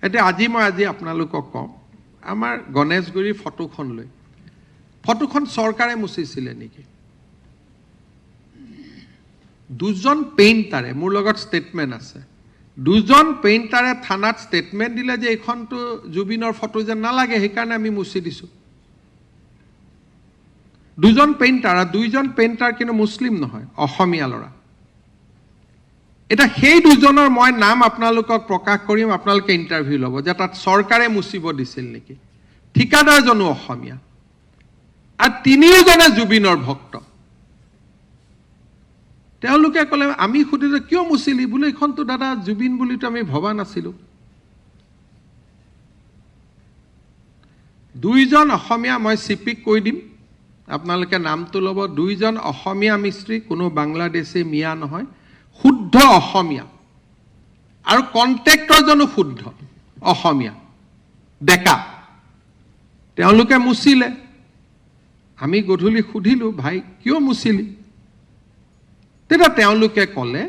এতিয়া আজি আপোনালোকক কওঁ আমাৰ গণেশগুৰিৰ ফটোখন লৈ ফটোখন চৰকাৰে মুচিছিলে নেকি দুজন পেইণ্টাৰে মোৰ লগত ষ্টেটমেণ্ট আছে দুজন পেইণ্টাৰে থানাত ষ্টেটমেণ্ট দিলে যে এইখনটো জুবিনৰ ফটো যেন নালাগে সেইকাৰণে আমি মুচি দিছোঁ দুজন পেইণ্টাৰ আৰু দুইজন পেইণ্টাৰ কিন্তু মুছলিম নহয় অসমীয়া ল'ৰা এটা সেই দুজনৰ মই নাম আপোনালোকক প্ৰকাশ কৰিম আপোনালোকে ইণ্টাৰভিউ ল'ব যে তাত চৰকাৰে মুচিব দিছিল নেকি ঠিকাদাৰজনো অসমীয়া আৰু তিনিওজনে জুবিনৰ ভক্ত তেওঁলোকে ক'লে আমি সুধিলে কিয় মুচিলি বোলে এইখনতো দাদা জুবিন বুলিতো আমি ভবা নাছিলোঁ দুইজন অসমীয়া মই চিপিক কৈ দিম আপোনালোকে নামটো ল'ব দুইজন অসমীয়া মিস্ত্ৰী কোনো বাংলাদেশী মিয়া নহয় শুদ্ধ অসমীয়া আৰু কন্ট্ৰেক্টৰজনো শুদ্ধ অসমীয়া ডেকা তেওঁলোকে মুচিলে আমি গধূলি সুধিলোঁ ভাই কিয় মুচিলি তেতিয়া তেওঁলোকে ক'লে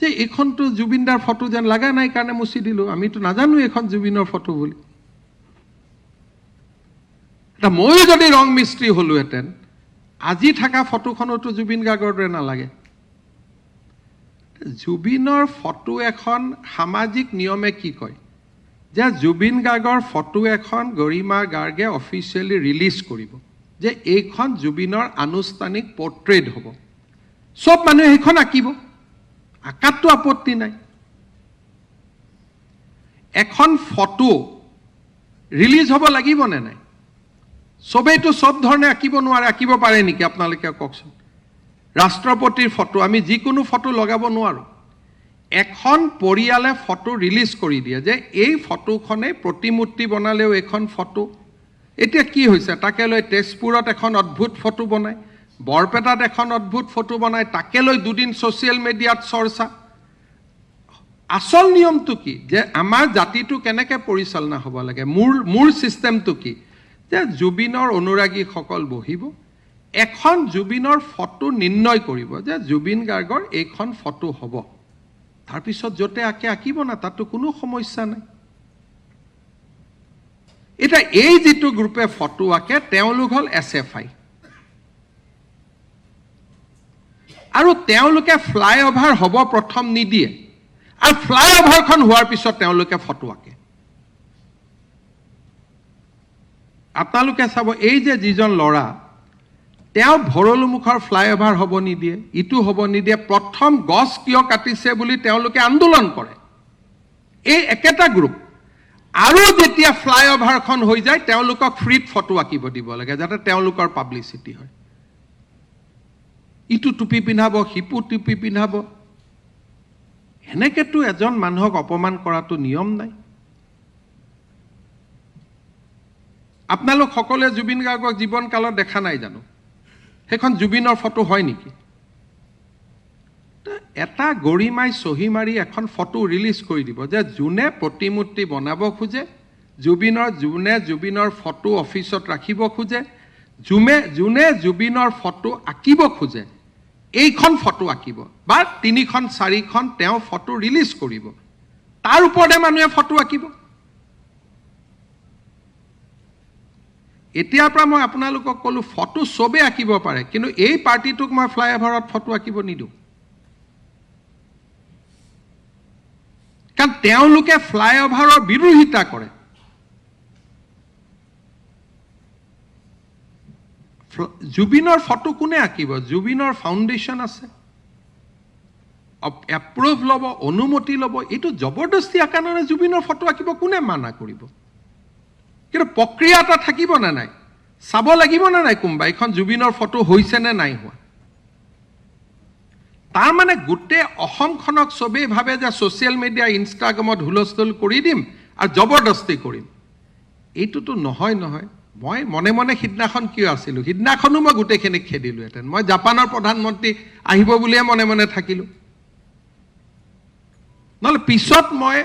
যে এইখনটো জুবিনদাৰ ফটো যেন লগা নাই কাৰণে মুচি দিলোঁ আমিতো নাজানো এইখন জুবিনৰ ফটো বুলি এটা ময়ো যদি ৰং মিস্ত্ৰী হ'লোহেঁতেন আজি থকা ফটোখনতো জুবিন গাৰ্গৰ দৰে নালাগে জুবিনৰ ফটো এখন সামাজিক নিয়মে কি কয় যে জুবিন গাৰ্গৰ ফটো এখন গৰিমা গাৰ্গে অফিচিয়েলি ৰিলিজ কৰিব যে এইখন জুবিনৰ আনুষ্ঠানিক পৰ্ট্ৰেট হ'ব সব মানুহে সেইখন আঁকিব আঁকাততো আপত্তি নাই এখন ফটো ৰিলিজ হ'ব লাগিব নে নাই সবেইতো সব ধৰণে আঁকিব নোৱাৰে আঁকিব পাৰে নেকি আপোনালোকে কওকচোন ৰাষ্ট্ৰপতিৰ ফটো আমি যিকোনো ফটো লগাব নোৱাৰোঁ এখন পৰিয়ালে ফটো ৰিলিজ কৰি দিয়ে যে এই ফটোখনে প্ৰতিমূৰ্তি বনালেও এখন ফটো এতিয়া কি হৈছে তাকে লৈ তেজপুৰত এখন অদ্ভুত ফটো বনায় বৰপেটাত এখন অদ্ভুত ফটো বনায় তাকে লৈ দুদিন ছ'চিয়েল মিডিয়াত চৰ্চা আচল নিয়মটো কি যে আমাৰ জাতিটো কেনেকৈ পৰিচালনা হ'ব লাগে মোৰ ছিষ্টেমটো কি যে জুবিনৰ অনুৰাগীসকল বহিব এখন জুবিনৰ ফটো নিৰ্ণয় কৰিব যে জুবিন গাৰ্গৰ এইখন ফটো হ'ব তাৰপিছত য'তে আঁকিব না তাতো কোনো সমস্যা নাই এটা এই যিটো গ্ৰুপে ফটো আঁকে তেওঁলোক হ'ল SFI আৰু তেওঁলোকে ফ্লাইঅভাৰ হ'ব প্ৰথম নিদিয়ে আৰু ফ্লাইঅভাৰখন হোৱাৰ পিছত তেওঁলোকে ফটো আঁকে আপোনালোকে চাব এই যে যিজন ল'ৰা তেওঁ ভৰলুমুখৰ ফ্লাইঅভাৰ হ'ব নিদিয়ে ইটো হ'ব নিদিয়ে প্ৰথম গছ কিয় কাটিছে বুলি তেওঁলোকে আন্দোলন কৰে এই একেটা গ্ৰুপ আৰু যেতিয়া ফ্লাইঅভাৰখন হৈ যায় তেওঁলোকক ফ্ৰীত ফটো আঁকিব দিব লাগে যাতে তেওঁলোকৰ পাব্লিচিটি হয় ইটো টুপি পিন্ধাব সিপু টুপি পিন্ধাব এনেকেতো এজন মানুহক অপমান কৰাটো নিয়ম নাই আপোনালোক সকলোৱে জুবিন গাৰ্গক জীৱনকালত দেখা নাই জানো সেইখন জুবিনৰ ফটো হয় নেকি এটা গৰিমাই চহী মাৰি এখন ফটো ৰিলিজ কৰি দিব যে যোনে প্ৰতিমূৰ্তি বনাব খোজে যোনে জুবিনৰ ফটো অফিচত ৰাখিব খোজে যোনে জুবিনৰ ফটো আঁকিব খোজে এইখন ফটো আঁকিব বা 3খন 4খন তেওঁ ফটো ৰিলিজ কৰিব তাৰ ওপৰতে মানুহে ফটো আঁকিব এতিয়াৰ পৰা মই আপোনালোকক ক'লো ফটো সবে আঁকিব পাৰে কিন্তু এই পাৰ্টিটোক মই ফ্লাইঅভাৰত ফটো আঁকিব নিদিওঁ কাৰণ তেওঁলোকে ফ্লাইঅভাৰৰ বিৰোধিতা কৰে জুবিনৰ ফটো কোনে আঁকিব জুবিনৰ ফাউণ্ডেশ্যন আছে এপ্ৰুভ ল'ব অনুমতি ল'ব এইটো জবৰদস্তি আঁকা নহয় জুবিনৰ ফটো আঁকিব কোনে মানা কৰিব কিন্তু প্ৰক্ৰিয়া এটা থাকিব নে নাই চাব লাগিব নে নাই কোনোবা এইখন জুবিনৰ ফটো হৈছে নে নাই হোৱা তাৰ মানে গোটেই অসমখনক সবেই ভাবে যে ছ'চিয়েল মিডিয়া ইনষ্টাগ্ৰামত হুলস্থুল কৰি দিম আৰু জবৰদস্তি কৰিম এইটোতো নহয় মই মনে মনে সিদিনাখন কিয় আছিলোঁ সিদিনাখনো মই গোটেইখিনিক খেদিলোহেঁতেন মই জাপানৰ প্ৰধানমন্ত্ৰী আহিব বুলিয়ে মনে মনে থাকিলোঁ নহ'লে পিছত মই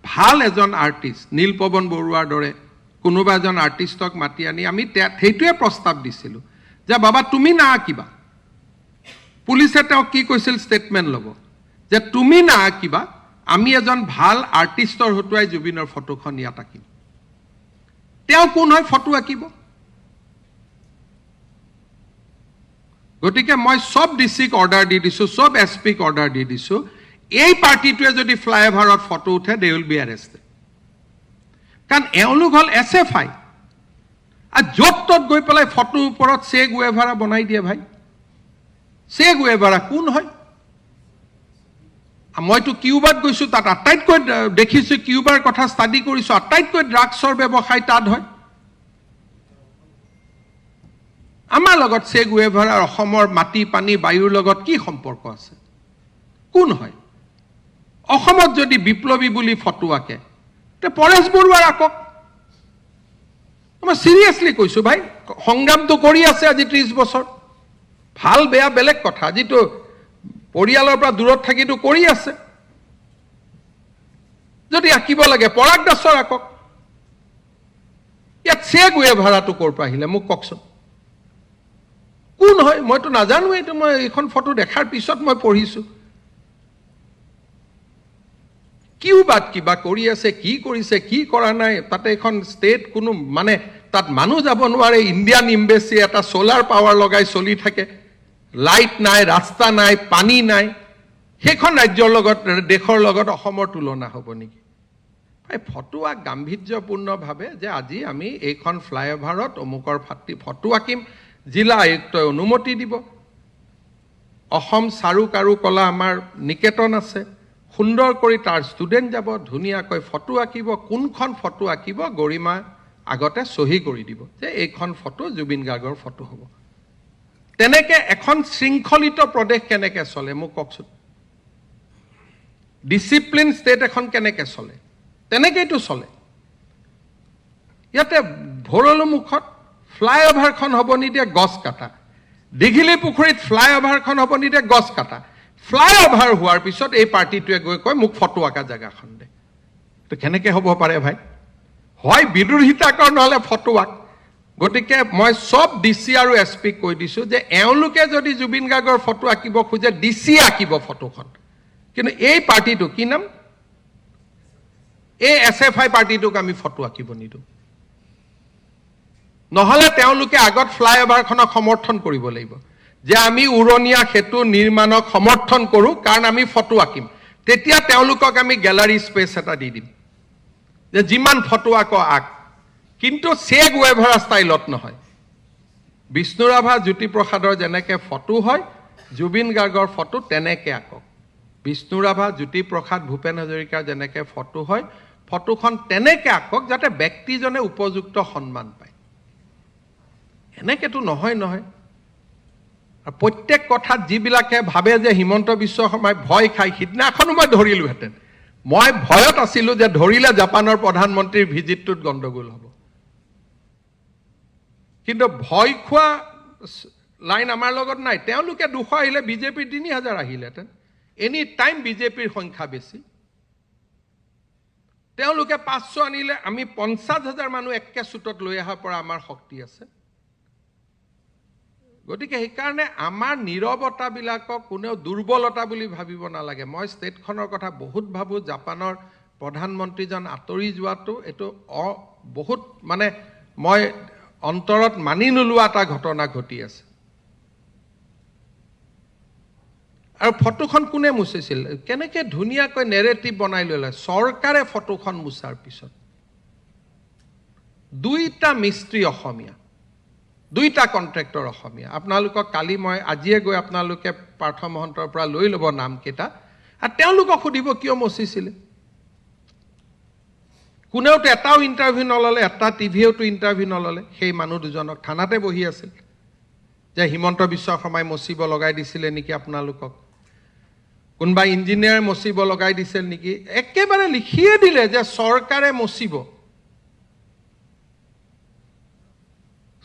ভাল এজন আৰ্টিষ্ট নীলপৱন বৰুৱাৰ দৰে কোনোবা এজন আৰ্টিষ্টক মাতি আনি আমি সেইটোৱে প্ৰস্তাৱ দিছিলোঁ যে বাবা তুমি নাআঁকিবা পুলিচে তেওঁক কি কৈছিল ষ্টেটমেণ্ট ল'ব যে তুমি নাআঁকিবা আমি এজন ভাল আৰ্টিষ্টৰ হতুৱাই জুবিনৰ ফটোখন ইয়াত আঁকিম তেওঁ কোন হয় ফটো আঁকিব গতিকে মই সব ডিসিক অৰ্ডাৰ দি দিছো সব এসপিক অৰ্ডাৰ দি দিছো এই পাৰ্টিটোৱে যদি ফ্লাইওভাৰত ফটো উঠে দে উইল বি এৰেষ্টেড কাৰণ এওঁলোক হল এসএফআই আৰ য'ত ত'ত গৈ পেলাই ফটোৰ ওপৰত চে গুয়েভাৰা বনাই দিয়ে ভাই চে গুয়েভাৰা কোন হয় মইতো কিউবাত গৈছো তাত আটাইতকৈ দেখিছো কিউবাৰ কথা ষ্টাডি কৰিছো আটাইতকৈ ড্ৰাগছৰ ব্যৱসায় তাত হয় আমাৰ লগত চে গুয়েভাৰাৰ অসমৰ মাটি পানী বায়ুৰ লগত কি সম্পৰ্ক আছে কোন হয় অসমত যদি বিপ্লবী বুলি ফটো আঁকে তে পৰেশ বৰুৱাৰ আঁকক মই সিৰিয়াসলি কৈছো ভাই সংগ্ৰামটো কৰি আছে আজি 30 বছৰ ভাল বেয়া বেলেগ কথা আজিতো পৰিয়ালৰ পৰা দূৰত থাকিটো কৰি আছে যদি আঁকিব লাগে পৰাগ দাসৰ আঁকক ইয়াত চে গুয়েভাৰাটো ক'ৰ পৰা আহিলে মোক কওকচোন কোন হয় মইতো নাজানো এইটো মই এইখন ফটো দেখাৰ পিছত মই পঢ়িছো কিউবাত কিবা কৰি আছে কি কৰিছে কি কৰা নাই তাতে এখন ষ্টেট কোনো মানে তাত মানুহ যাব নোৱাৰে ইণ্ডিয়ান এম্বেসি এটা সোলাৰ পাৱাৰ লগাই চলি থাকে লাইট নাই ৰাস্তা নাই পানী নাই সেইখন ৰাজ্যৰ লগত দেশৰ লগত অসমৰ তুলনা হ'ব নেকি ভাই ফটোৱা গাম্ভীৰ্যপূৰ্ণভাৱে যে আজি আমি এইখন ফ্লাইওভাৰত অমুকৰ ফটো আঁকিম জিলা আয়ুক্তই অনুমতি দিব অসম চাৰু কাৰু কলা আমাৰ নিকেতন আছে সুন্দৰ কৰি তাৰ ষ্টুডেন্ট যাব ধুনীয়াকৈ ফটো আঁকিব কোনখন ফটো আঁকিব গৰিমা আগতে সহি কৰি দিব যে এইখন ফটো জুবিন গাৰ্গৰ ফটো হ'ব তেনেকে এখন শৃংখলিত প্ৰদেশ কেনেকে চলে মোক কওকচোন ডিসিপ্লিন ষ্টেট এখন কেনেকে চলে তেনেকেইটো চলে ইয়াতে ভৰলু মুখত ফ্লাইওভাৰখন হ'ব নিদিয়ে গছ কাটা দীঘিলী পুখুৰীত ফ্লাইওভাৰখন হ'ব নিদিয়ে গছ কাটা ফ্লাইওভাৰ হোৱাৰ পিছত এই পাৰ্টিটোৱে গৈ কয় মোক ফটো আঁকা জেগাখন দে তো কেনেকে হ'ব পাৰে ভাই হয় বিদ্ৰোহিতাকৰ নহলে ফটো আঁক গতিকে মই সব ডিসি আৰু এসপি কৈ দিছো যে এওঁলোকে যদি জুবিন গাৰ্গৰ ফটো আঁকিব খোজে ডিসি আঁকিব ফটোখন কিন্তু এই পাৰ্টিটো কি নাম এই এসএফআই পাৰ্টিটোক আমি ফটো আঁকিব নিদো নহলে তেওঁলোকে আগত ফ্লাইওভাৰখনক সমৰ্থন কৰিব লাগিব যে আমি উৰণীয়া সেতু নিৰ্মাণক সমৰ্থন কৰো কাৰণ আমি ফটো আঁকিম তেতিয়া তেওঁলোকক আমি গ্যালাৰি স্পেচ এটা দি দিম যে যিমান ফটো আঁক কিন্তু চে গুয়েভাৰা ষ্টাইলত নহয় বিষ্ণুৰাভা জ্যোতিপ্ৰসাদৰ যেনেকে ফটো হয় জুবিন গাৰ্গৰ ফটো তেনেকে আঁকক বিষ্ণুৰাভা জ্যোতিপ্ৰসাদ ভূপেন হাজৰিকাৰ যেনেকে ফটো হয় ফটোখন তেনেকে আঁকক যাতে ব্যক্তিজনে উপযুক্ত সন্মান পায় এনেকেতো নহয় প্ৰত্যেক কথাত যিবিলাকে ভাবে যে হিমন্ত বিশ্ব শৰ্মাই ভয় খাই সিদিনাখনো মই ধৰিলোহেঁতেন মই ভয়ত আছিলো যে ধৰিলে জাপানৰ প্ৰধানমন্ত্ৰীৰ ভিজিটটোত গণ্ডগোল হ'ব কিন্তু ভয় খোৱা লাইন আমাৰ লগত নাই তেওঁলোকে 200 আহিলে বিজেপিৰ 3000 আহিলেহেঁতেন এনি টাইম বিজেপিৰ সংখ্যা বেছি তেওঁলোকে 500 আনিলে আমি 50,000 মানুহ একে চুটত লৈ অহাৰ পৰা আমাৰ শক্তি আছে গতিকে সেইকাৰণে আমাৰ নীৰৱতাবিলাকক কোনেও দুৰ্বলতা বুলি ভাবিব নালাগে মই ষ্টেটখনৰ কথা বহুত ভাবো জাপানৰ প্ৰধানমন্ত্ৰীজন আঁতৰি যোৱাটো এইটো বহুত মানে মই অন্তৰত মানি নোলোৱা এটা ঘটনা ঘটি আছে আৰু ফটোখন কোনে মুছিছিল কেনেকে ধুনীয়াকৈ নেৰেটিভ বনাই ললে চৰকাৰে ফটোখন মুছাৰ পিছত দুইটা মিস্ত্ৰী অসমীয়া দুইটা কন্ট্ৰাক্টৰ অসমীয়া আপোনালোকক কালি মই আজিয়ে গৈ আপোনালোকে পাৰ্থ মহন্তৰ পৰা লৈ ল'ব নাম কেইটা আৰু তেওঁলোকক সুধিব কিয় মচিছিলে কোনেওতো এটাও ইণ্টাৰভিউ নললে এটা টিভিওতো ইণ্টাৰভিউ নললে সেই মানুহ দুজনক থানাতে বহি আছিল যে হিমন্ত বিশ্ব শৰ্মাই মচিব লগাই দিছিলে নেকি আপোনালোকক কোনবা ইঞ্জিনিয়াৰ মচিব লগাই দিছিল নেকি একেবাৰে লিখিয়ে দিলে যে চৰকাৰে মচিব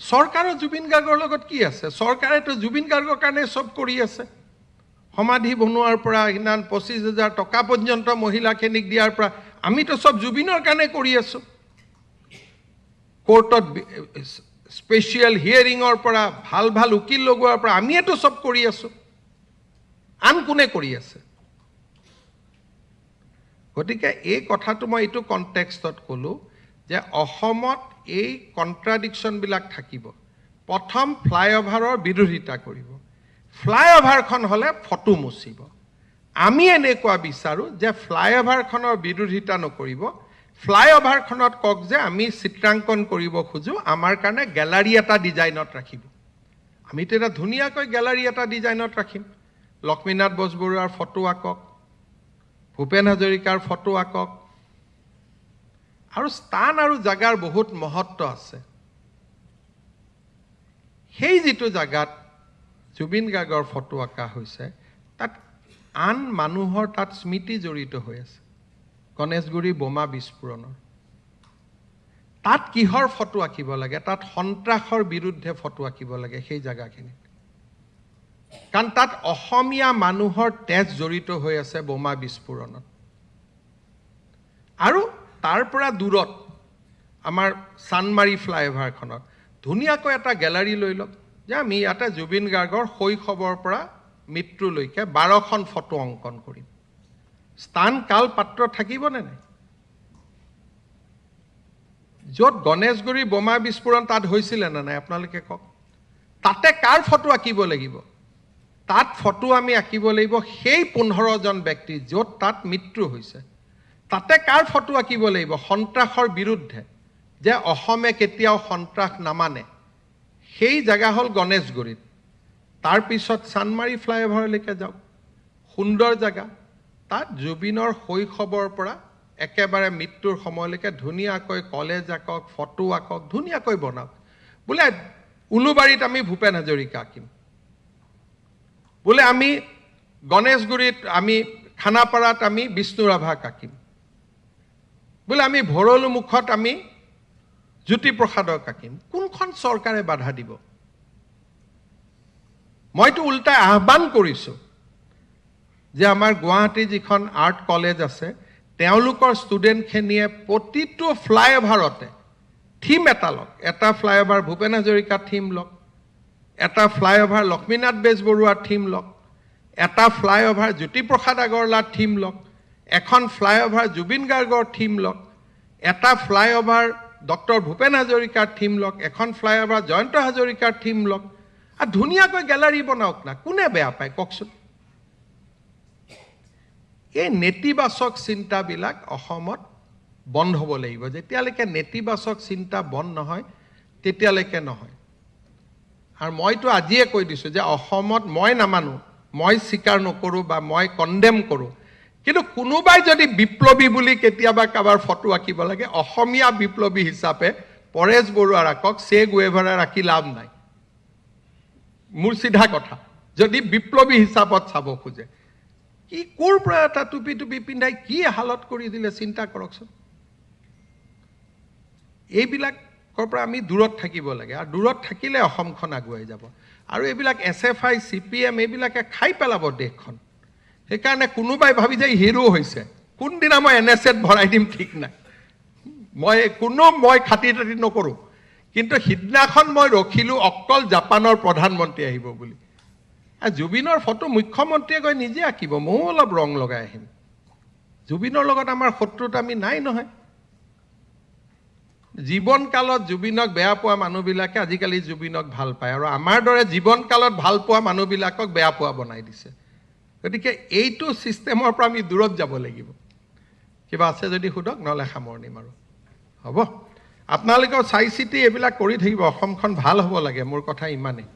চৰকাৰৰ জুবিন গাৰ্গৰ লগত কি আছে চৰকাৰেতো জুবিন গাৰ্গৰ কাৰণে সব কৰি আছে সমাধি বনোৱাৰ পৰা ইমান 25,000 টকা পৰ্যন্ত মহিলাখিনিক দিয়াৰ পৰা আমিতো সব জুবিনৰ কাৰণে কৰি আছো কোৰ্টত স্পেশাল হিয়াৰিঙৰ পৰা ভাল উকিল লগোৱাৰ পৰা আমিয়েতো সব কৰি আছো আন কোনে কৰি আছে গতিকে এই কথাটো মই এইটো কনটেক্সটত ক'লোঁ যে অসমত এই কণ্ট্ৰাডিকশ্যনবিলাক থাকিব। প্ৰথম ফ্লাইঅভাৰৰ বিৰোধিতা কৰিব, ফ্লাইঅভাৰখন হ'লে ফটো মুচিব। আমি এনেকুৱা বিচাৰোঁ যে ফ্লাইঅভাৰখনৰ বিৰোধিতা নকৰিব, ফ্লাইঅভাৰখনত কওক যে আমি চিত্ৰাংকন কৰিব খোজোঁ, আমাৰ কাৰণে গেলাৰী এটা ডিজাইনত ৰাখিব। আমি তেতিয়া ধুনীয়াকৈ গেলাৰী এটা ডিজাইনত ৰাখিম। লক্ষ্মীনাথ বেজবৰুৱাৰ ফটো আঁকক, ভূপেন হাজৰিকাৰ ফটো আঁকক, আৰু স্থান আৰু জাগাৰ বহুত মহত্ব আছে। সেই যিটো জাগাত জুবিন গাৰ্গৰ ফটো আঁকা হৈছে, তাত আন মানুহৰ তাত স্মৃতি জড়িত হৈ আছে। গণেশগুৰি বোমা বিস্ফোৰণৰ তাত কিহৰ ফটো আঁকিব লাগে? তাত সন্ত্ৰাসৰ বিৰুদ্ধে ফটো আঁকিব লাগে সেই জাগাখিনিত, কাৰণ তাত অসমীয়া মানুহৰ তেজ জড়িত হৈ আছে বোমা বিস্ফোৰণত। আৰু তাৰ পৰা দূৰত আমাৰ চানমাৰী ফ্লাইঅভাৰখনত ধুনীয়াকৈ এটা গেলাৰী লৈ লওক যে আমি ইয়াতে জুবিন গাৰ্গৰ শৈশৱৰ পৰা মৃত্যুলৈকে 12খন ফটো অংকন কৰিম। স্থান কাল পাত্ৰ থাকিবনে নাই? য'ত গণেশগুৰি বোমা বিস্ফোৰণ তাত হৈছিলে নে নাই আপোনালোকে কওক? তাতে কাৰ ফটো আঁকিব লাগিব? তাত ফটো আমি আঁকিব লাগিব সেই 15জন ব্যক্তি য'ত তাত মৃত্যু হৈছে। তাতে কাৰ ফটো আঁকিব লাগিব? সন্ত্ৰাসৰ বিৰুদ্ধে, যে অসমে কেতিয়াও সন্ত্ৰাস নামানে। সেই জেগা হ'ল গণেশগুৰিত। তাৰপিছত চানমাৰী ফ্লাইঅভাৰলৈকে যাওক, সুন্দৰ জেগা। তাত জুবিনৰ শৈশৱৰ পৰা একেবাৰে মৃত্যুৰ সময়লৈকে ধুনীয়াকৈ কলেজ আঁকক, ফটো আঁকক, ধুনীয়াকৈ বনাওক। বোলে উলুবাৰীত আমি ভূপেন হাজৰিকা আঁকিম, বোলে আমি গণেশগুৰিত, আমি খানাপাৰাত আমি বিষ্ণু ৰাভাক আঁকিম, বোলে আমি ভৰলুমুখত আমি জ্যোতিপ্ৰসাদক আঁকিম। কোনখন চৰকাৰে বাধা দিব? মইতো উল্টাই আহ্বান কৰিছোঁ যে আমাৰ গুৱাহাটী যিখন আৰ্ট কলেজ আছে, তেওঁলোকৰ ষ্টুডেণ্টখিনিয়ে প্ৰতিটো ফ্লাইঅভাৰতে থিম এটা লওক। এটা ফ্লাইঅভাৰ ভূপেন হাজৰিকা থিম লওক, এটা ফ্লাইঅভাৰ লক্ষ্মীনাথ বেজবৰুৱাৰ থিম লওক, এটা ফ্লাইঅভাৰ জ্যোতিপ্ৰসাদ আগৰৱালাৰ থিম লওক, এখন ফ্লাইঅভাৰ জুবিন গাৰ্গৰ থিম লওক, এটা ফ্লাইঅভাৰ ডক্টৰ ভূপেন হাজৰিকাৰ থিম লওক, এখন ফ্লাইঅভাৰ জয়ন্ত হাজৰিকাৰ থিম লওক, আৰু ধুনীয়াকৈ গেলাৰী বনাওক না। কোনে বেয়া পায় কওকচোন? এই নেতিবাচক চিন্তাবিলাক অসমত বন্ধ হ'ব লাগিব। যেতিয়ালৈকে নেতিবাচক চিন্তা বন্ধ নহয় তেতিয়ালৈকে নহয়। আৰু মইতো আজিয়ে কৈ দিছোঁ যে অসমত মই নামানো, মই স্বীকাৰ নকৰোঁ বা মই কণ্ডেম কৰোঁ, কিন্তু কোনোবাই যদি বিপ্লৱী বুলি কেতিয়াবা কাৰোবাৰ ফটো আঁকিব লাগে, অসমীয়া বিপ্লৱী হিচাপে পৰেশ বৰুৱাৰ আঁকক, চে গুৱেভাৰাৰ আঁকি লাভ নাই। মোৰ চিধা কথা। যদি বিপ্লৱী হিচাপত চাব খোজে, কি ক'ৰ পৰা এটা টুপি টুপি পিন্ধাই কি হালত কৰি দিলে চিন্তা কৰকচোন। এইবিলাকৰ পৰা আমি দূৰত থাকিব লাগে, আৰু দূৰত থাকিলে অসমখন আগুৱাই যাব। আৰু এইবিলাক SFI, CPM এইবিলাকে খাই পেলাব দেশখন। সেইকাৰণে কোনোবাই ভাবি যায় হিৰো হৈছে, কোনদিনা মই NSAত ভৰাই দিম ঠিক নাই। মই খাতি তাতি নকৰোঁ, কিন্তু সিদিনাখন মই ৰখিলোঁ অকল জাপানৰ প্ৰধানমন্ত্ৰী আহিব বুলি। জুবিনৰ ফটো মুখ্যমন্ত্ৰীয়ে গৈ নিজে আঁকিব, ময়ো অলপ ৰং লগাই আহিম। জুবিনৰ লগত আমাৰ শত্ৰুতা আমি নাই নহয়। জীৱনকালত জুবিনক বেয়া পোৱা মানুহবিলাকে আজিকালি জুবিনক ভাল পায়, আৰু আমাৰ দৰে জীৱনকালত ভাল পোৱা মানুহবিলাকক বেয়া পোৱা বনাই দিছে। গতিকে এইটো ছিষ্টেমৰ পৰা আমি দূৰত যাব লাগিব। কিবা আছে যদি সোধক, নহ'লে সামৰণি মাৰোঁ। হ'ব, আপোনালোকেও চাই চিতি এইবিলাক কৰি থাকিব। অসমখন ভাল হ'ব লাগে, মোৰ কথা ইমানেই।